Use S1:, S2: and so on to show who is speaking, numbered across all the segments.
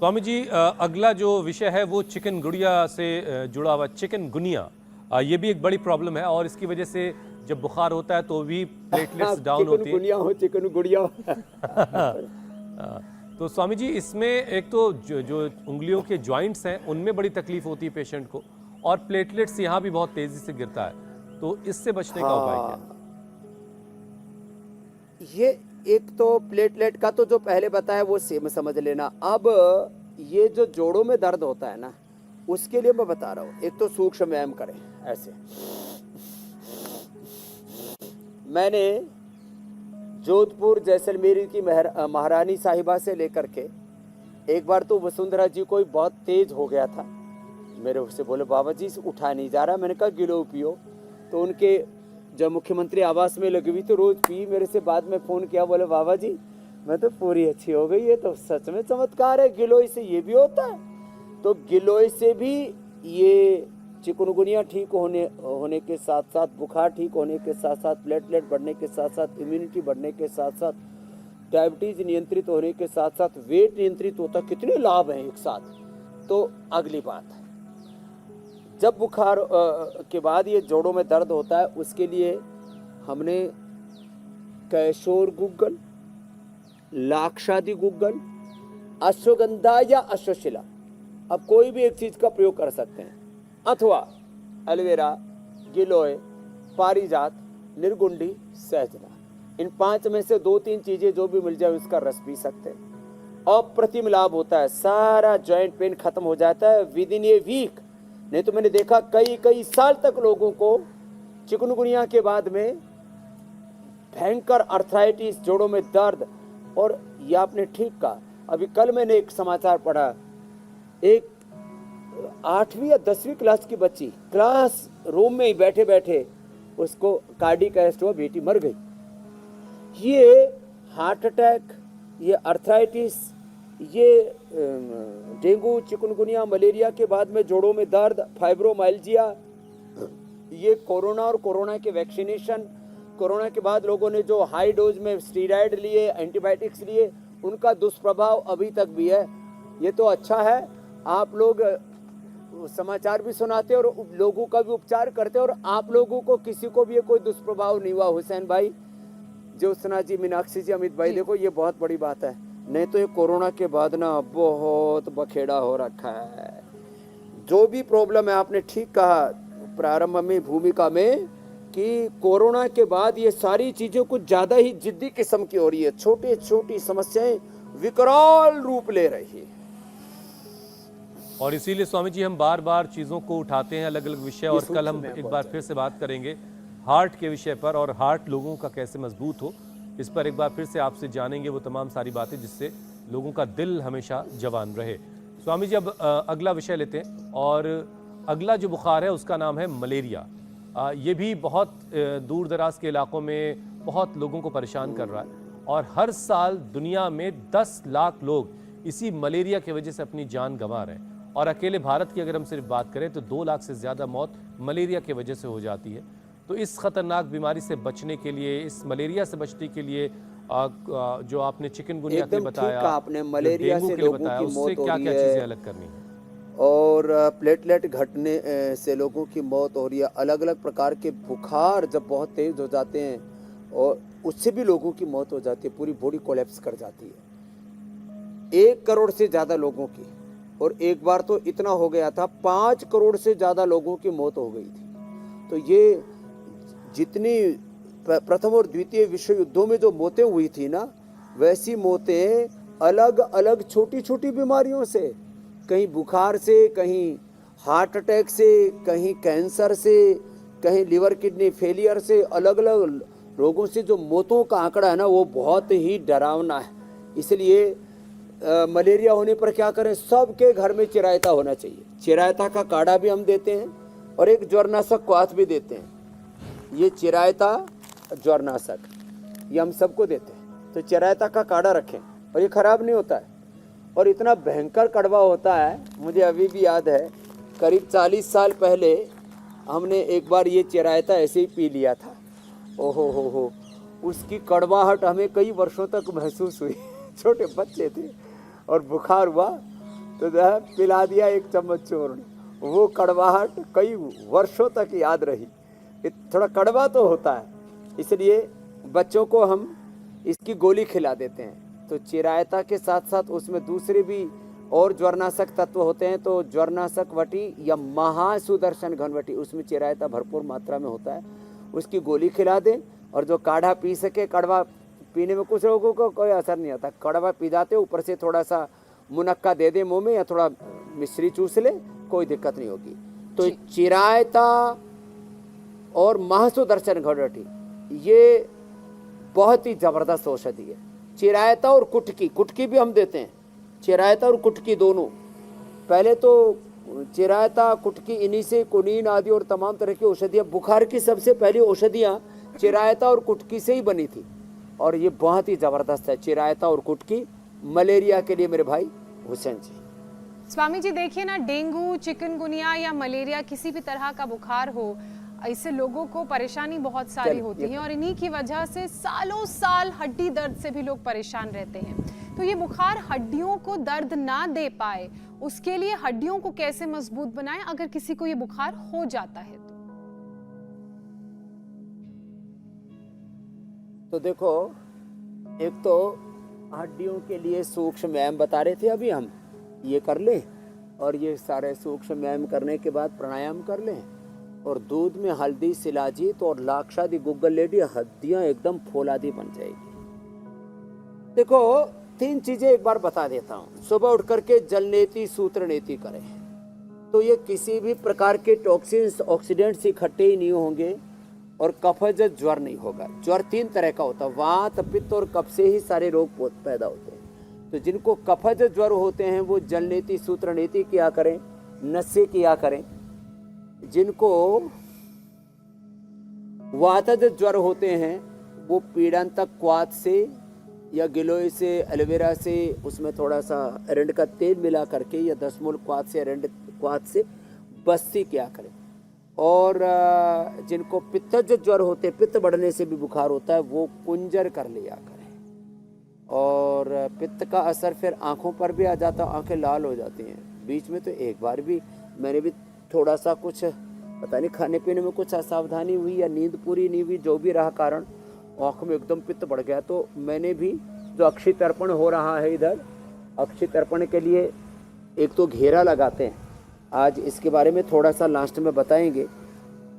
S1: स्वामी जी, अगला जो विषय है वो चिकनगुनिया से जुड़ा हुआ चिकनगुनिया। ये भी एक बड़ी प्रॉब्लम है और इसकी वजह से जब बुखार होता है तो भी प्लेटलेट्स डाउन होती हैं।
S2: चिकनगुनिया
S1: तो स्वामी जी, इसमें एक तो जो उंगलियों के जॉइंट्स हैं उनमें बड़ी तकलीफ होती है पेशेंट को, और प्लेटलेट्स यहाँ भी बहुत तेजी से गिरता है, तो इससे बचने का उपाय क्या है?
S2: ये एक तो प्लेटलेट का तो जो पहले बताया वो सेम समझ लेना। अब ये जो जोड़ों में दर्द होता है ना, उसके लिए मैं बता रहा हूँ। एक तो सूक्ष्म व्यायाम करें ऐसे। मैंने जोधपुर जैसलमेर की महारानी साहिबा से लेकर के एक बार तो वसुंधरा जी को बहुत तेज हो गया था। मेरे से बोले बाबा जी उठा नहीं जा रहा। मैंने कहा गिलो पियो। तो उनके जब मुख्यमंत्री आवास में लगी हुई तो रोज पी। मेरे से बाद में फोन किया, बोले बाबा जी मैं तो पूरी अच्छी हो गई। ये तो सच में चमत्कार है, गिलोय से ये भी होता है। तो गिलोय से भी ये चिकनगुनिया ठीक होने के साथ साथ, बुखार ठीक होने के साथ साथ, प्लेटलेट बढ़ने के साथ साथ, इम्यूनिटी बढ़ने के साथ साथ, डायबिटीज नियंत्रित होने के साथ साथ वेट नियंत्रित होता। कितने लाभ हैं एक साथ। तो अगली बात है, जब बुखार के बाद ये जोड़ों में दर्द होता है, उसके लिए हमने कैशोर गुग्गल, लाक्षादि गुग्गल, अश्वगंधा या अश्वशिला, अब कोई भी एक चीज का प्रयोग कर सकते हैं, अथवा एलोवेरा, गिलोय, पारिजात, निर्गुंडी, सहजना। इन 5 में से 2-3 चीजें जो भी मिल जाए उसका रस पी सकते हैं। अप्रतिम लाभ होता है, सारा जॉइंट पेन खत्म हो जाता है विद इन ए वीक। नहीं तो मैंने देखा कई साल तक लोगों को चिकनगुनिया के बाद में भयंकर अर्थराइटिस, जोड़ों में दर्द। और ये आपने ठीक कहा। अभी कल मैंने एक समाचार पढ़ा, एक 8वीं या 10वीं क्लास की बच्ची क्लास रूम में ही बैठे बैठे उसको कार्डियक अरेस्ट हुआ, बेटी मर गई। ये हार्ट अटैक, ये अर्थराइटिस, ये डेंगू, चिकनगुनिया, मलेरिया के बाद में जोड़ों में दर्द, फाइब्रोमाइल्जिया, ये कोरोना और कोरोना के वैक्सीनेशन, कोरोना के बाद लोगों ने जो हाई डोज में स्टीरॉयड लिए, एंटीबायोटिक्स लिए, उनका दुष्प्रभाव अभी तक भी है। ये तो अच्छा है आप लोग समाचार भी सुनाते और लोगों का भी उपचार करते, और आप लोगों को किसी को भी ये कोई दुष्प्रभाव नहीं हुआ। हुसैन भाई, ज्योत्सना जी, मीनाक्षी जी, अमित भाई, देखो ये बहुत बड़ी बात है। नहीं तो ये कोरोना के बाद ना बहुत बखेड़ा हो रखा है। जो भी प्रॉब्लम है, आपने ठीक कहा प्रारंभ में भूमिका में कि कोरोना के बाद ये सारी चीजें कुछ ज्यादा ही जिद्दी किस्म की हो रही है। छोटी छोटी समस्याएं विकराल रूप ले रही है।
S1: और इसीलिए स्वामी जी हम बार बार चीज़ों को उठाते हैं, अलग अलग विषय। और कल हम एक बार फिर से बात करेंगे हार्ट के विषय पर, और हार्ट लोगों का कैसे मजबूत हो, इस पर एक बार फिर से आपसे जानेंगे वो तमाम सारी बातें जिससे लोगों का दिल हमेशा जवान रहे। स्वामी जी, अब अगला विषय लेते हैं, और अगला जो बुखार है उसका नाम है मलेरिया। ये भी बहुत दूर दराज के इलाकों में बहुत लोगों को परेशान कर रहा है, और हर साल दुनिया में 10 लाख लोग इसी मलेरिया की वजह से अपनी जान गंवा रहे हैं। और अकेले भारत की अगर हम सिर्फ बात करें तो 2 लाख से ज़्यादा मौत मलेरिया की वजह से हो जाती है। तो इस खतरनाक बीमारी से बचने के लिए, इस मलेरिया से बचने के लिए जो आपने चिकनगुनिया के लिए बताया,
S2: आपने मलेरिया से लोगों की मौत हो रही है,
S1: क्या-क्या चीज़ें अलग करनी है,
S2: और प्लेटलेट घटने से लोगों की मौत हो रही है। अलग अलग प्रकार के बुखार जब बहुत तेज हो जाते हैं और उससे भी लोगों की मौत हो जाती है, पूरी बॉडी कोलैप्स कर जाती है। 1 करोड़ से ज़्यादा लोगों की, और एक बार तो इतना हो गया था 5 करोड़ से ज़्यादा लोगों की मौत हो गई थी। तो ये जितनी प्रथम और द्वितीय विश्व युद्धों में जो मौतें हुई थी ना, वैसी मौतें अलग अलग छोटी छोटी बीमारियों से, कहीं बुखार से, कहीं हार्ट अटैक से, कहीं कैंसर से, कहीं लिवर किडनी फेलियर से, अलग अलग रोगों से जो मौतों का आंकड़ा है ना, वो बहुत ही डरावना है। इसलिए मलेरिया होने पर क्या करें, सबके घर में चिरायता होना चाहिए। चिरायता का काढ़ा भी हम देते हैं, और एक ज्वरनाशक क्वाथ भी देते हैं। ये चिरायता, ज्वरनाशक, ये हम सबको देते हैं। तो चिरायता का काढ़ा रखें, और ये खराब नहीं होता है, और इतना भयंकर कड़वा होता है। मुझे अभी भी याद है, करीब 40 साल पहले हमने एक बार ये चिरायता ऐसे ही पी लिया था। ओहो हो, उसकी कड़वाहट हमें कई वर्षों तक महसूस हुई। छोटे बच्चे थे और बुखार हुआ, तो जो है पिला दिया 1 चम्मच चूर्ण, वो कड़वाहट कई वर्षों तक याद रही। थोड़ा कड़वा तो होता है, इसलिए बच्चों को हम इसकी गोली खिला देते हैं। तो चिरायता के साथ साथ उसमें दूसरे भी और ज्वरनाशक तत्व होते हैं, तो ज्वरनाशक वटी या महासुदर्शन घनवटी, उसमें चिरायता भरपूर मात्रा में होता है, उसकी गोली खिला दें। और जो काढ़ा पी सके, कड़वा पीने में कुछ लोगों को कोई असर नहीं आता, कड़वा पी जाते, ऊपर से थोड़ा सा मुनक्का दे दे मुंह में या थोड़ा मिश्री चूस ले, कोई दिक्कत नहीं होगी। तो चिरायता और महासुदर्शन घनवटी ये बहुत ही जबरदस्त औषधि है। चिरायता और कुटकी, कुटकी भी हम देते हैं, चिरायता और कुटकी दोनों। पहले तो चिरायता, कुटकी, इन्हीं से कुनीन आदि और तमाम तरह की औषधियाँ, बुखार की सबसे पहली औषधियाँ चिरायता और कुटकी से ही बनी थी, और ये बहुत ही ज़बरदस्त है चिरायता और कुटकी मलेरिया के लिए मेरे भाई हुसैन जी।
S3: स्वामी जी देखिए ना, डेंगू, चिकनगुनिया या मलेरिया, किसी भी तरह का बुखार हो, इससे लोगों को परेशानी बहुत सारी होती है, और इन्हीं की वजह से सालों साल हड्डी दर्द से भी लोग परेशान रहते हैं। तो ये बुखार हड्डियों को दर्द ना दे पाए, उसके लिए हड्डियों को कैसे मजबूत बनाएं अगर किसी को ये बुखार हो जाता है
S2: तो देखो, एक तो हड्डियों के लिए सूक्ष्म व्यायाम बता रहे थे अभी हम, ये कर लें, और ये सारे सूक्ष्म व्यायाम करने के बाद प्राणायाम कर लें, और दूध में हल्दी, शिलाजीत और लाक्षादी गुग्गल लेडी, हड्डियां एकदम फौलादी बन जाएगी। देखो 3 चीजें एक बार बता देता हूँ। सुबह उठ करके जलनेति सूत्र नेति करें, तो ये किसी भी प्रकार के टॉक्सिन्स, ऑक्सीडेंट्स इकट्ठे ही नहीं होंगे, और कफज ज्वर नहीं होगा। ज्वर 3 तरह का होता है, वात, पित्त और कफ से ही सारे रोग पैदा होते हैं। तो जिनको कफज ज्वर होते हैं वो जलनेति सूत्र नेति किया करें, नस्से किया करें। जिनको वातज ज्वर होते हैं वो पीड़ांतक क्वाथ से या गिलोय से, एलोवेरा से, उसमें थोड़ा सा एरंड का तेल मिला करके, या 10 मूल क्वाथ से, एरंड क्वाथ से बस्ती किया करें। और जिनको पित्तज ज्वर होते, पित्त बढ़ने से भी बुखार होता है, वो कुंजर कर लिया करें। और पित्त का असर फिर आँखों पर भी आ जाता, आँखें लाल हो जाती हैं। बीच में तो एक बार भी मैंने भी थोड़ा सा कुछ पता नहीं खाने पीने में कुछ असावधानी हुई या नींद पूरी नहीं हुई, जो भी रहा कारण, आँख में एकदम पित्त बढ़ गया। तो मैंने भी जो अक्षय तर्पण हो रहा है इधर, अक्षय तर्पण के लिए एक तो घेरा लगाते हैं, आज इसके बारे में थोड़ा सा लास्ट में बताएंगे।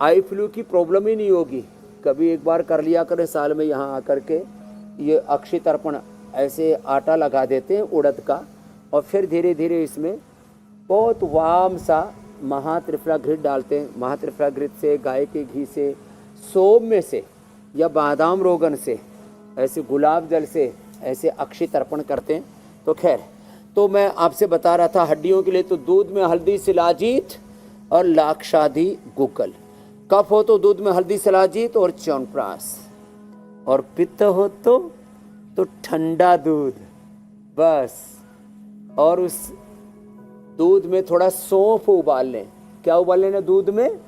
S2: आई फ्लू की प्रॉब्लम ही नहीं होगी, कभी एक बार कर लिया करें साल में यहाँ आकर के, ये अक्षय तर्पण ऐसे आटा लगा देते हैं उड़द का, और फिर धीरे धीरे इसमें बहुत वाम सा महात्रिफलाघृत डालते हैं। महात्रिफलाघृत से, गाय के घी से, सौम्य से या बादाम रोगन से, ऐसे गुलाब जल से ऐसे अक्षय तर्पण करते हैं। तो खैर, तो मैं आपसे बता रहा था हड्डियों के लिए तो दूध में हल्दी, शिलाजीत और लाक्षादी गुग्गल। कफ हो तो दूध में हल्दी, शिलाजीत और च्यवनप्राश, और पित्त हो तो ठंडा दूध बस। और उस दूध में थोड़ा सौंफ उबाल लें। क्या उबाल लेना? दूध में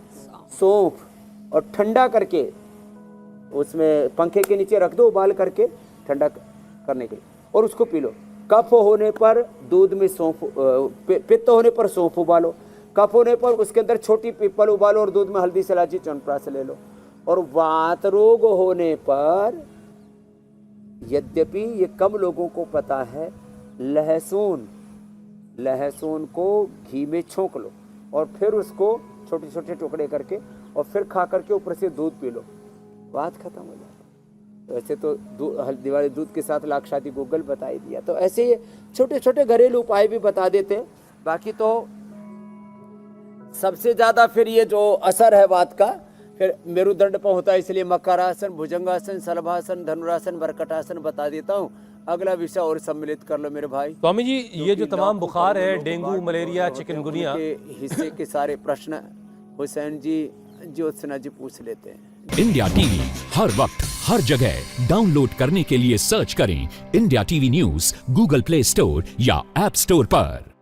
S2: सौंफ, और ठंडा करके उसमें पंखे के नीचे रख दो, उबाल करके ठंडा करने के लिए, और उसको पी लो। कफ होने पर दूध में सौंफ, पित्त होने पर सौंफ उबालो, कफ होने पर उसके अंदर छोटी पीपल उबालो, और दूध में हल्दी, शिलाजीत, च्यवनप्राश ले लो। और वात रोग होने पर, यद्यपि ये कम लोगों को पता है, लहसुन को घी में छोंक लो, और फिर उसको छोटे छोटे टुकड़े करके, और फिर खा करके ऊपर से दूध पी लो, बात खत्म हो जाती। वैसे तो हल्दी वाले दूध के साथ लाक्षादी गुग्गल बता ही दिया। तो ऐसे छोटे छोटे घरेलू उपाय भी बता देते हैं। बाकी तो सबसे ज़्यादा फिर ये जो असर है बात का, फिर मेरुदंड पर होता है, इसलिए मकरासन, भुजंगासन, शलभासन, धनुरासन, बरकटासन बता देता हूँ। अगला विषय और सम्मिलित कर लो मेरे भाई।
S1: स्वामी जी, ये जो तमाम बुखार है, डेंगू, मलेरिया, चिकनगुनिया
S2: के हिस्से के सारे प्रश्न हुसैन जी, ज्योत्सना जी पूछ लेते हैं।
S4: इंडिया टीवी हर वक्त हर जगह डाउनलोड करने के लिए सर्च करें India TV news Google play store या ऐप स्टोर पर।